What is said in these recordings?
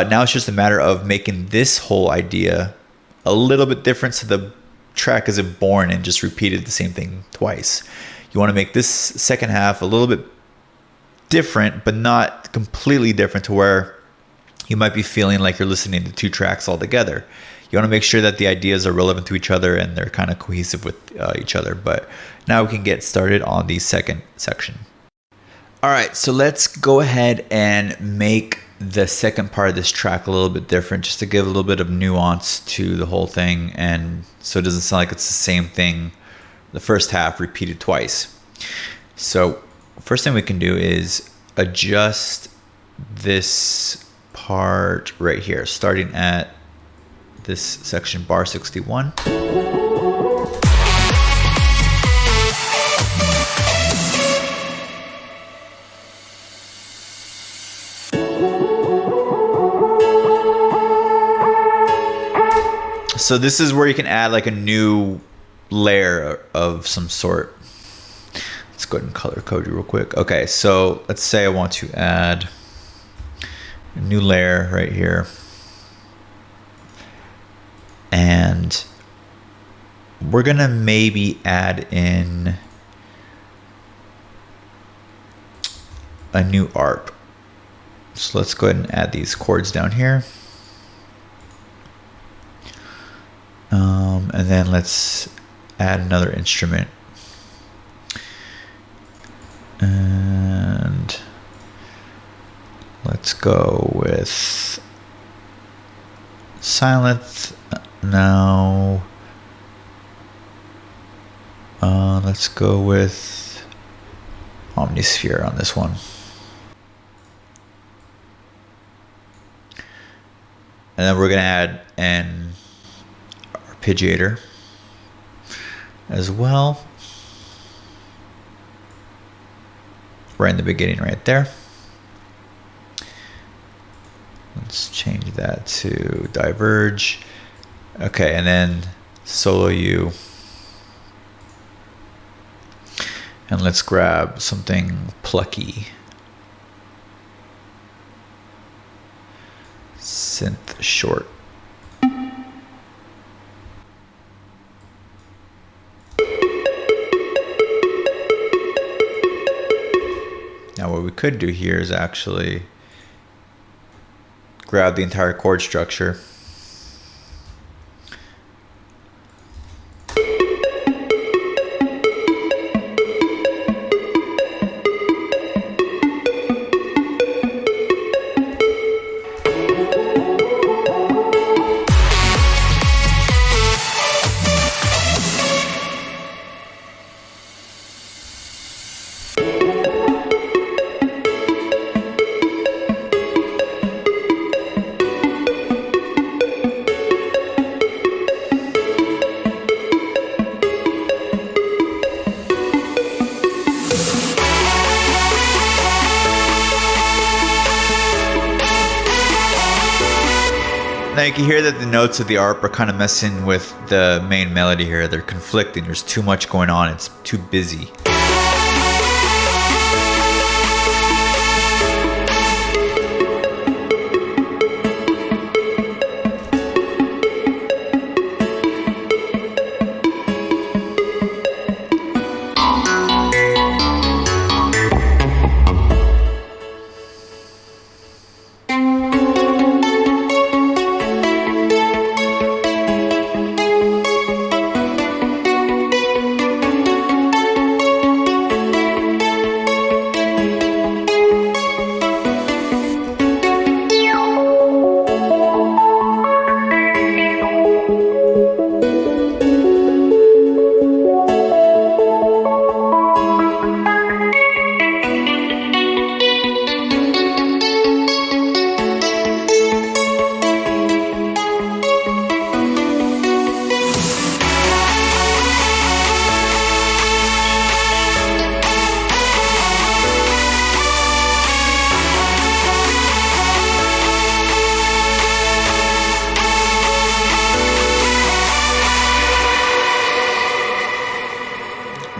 Now it's just a matter of making this whole idea a little bit different so the track isn't born and just repeated the same thing twice. You want to make this second half a little bit different, but not completely different to where you might be feeling like you're listening to two tracks all together. You want to make sure that the ideas are relevant to each other and they're kind of cohesive with each other. But now we can get started on the second section. All right, so let's go ahead and make the second part of this track a little bit different, just to give a little bit of nuance to the whole thing, and so it doesn't sound like it's the same thing, the first half repeated twice. So first thing we can do is adjust this part right here, starting at this section, bar 61. So this is where you can add like a new layer of some sort. Let's go ahead and color code you real quick. Okay, so let's say I want to add a new layer right here. And we're gonna maybe add in a new ARP. So let's go ahead and add these chords down here. And then let's add another instrument. And let's go with silent. Now, let's go with Omnisphere on this one. And then we're going to add an Arpeggiator as well. Right in the beginning right there. Let's change that to diverge. Okay, and then solo U. And let's grab something plucky. Synth short. Now what we could do here is actually grab the entire chord structure. Now you can hear that the notes of the ARP are kind of messing with the main melody here. They're conflicting. There's too much going on. It's too busy.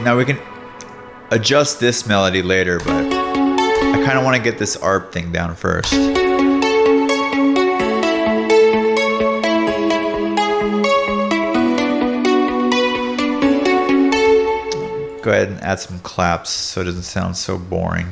Now we can adjust this melody later, but I kind of want to get this ARP thing down first. go ahead and add some claps so it doesn't sound so boring.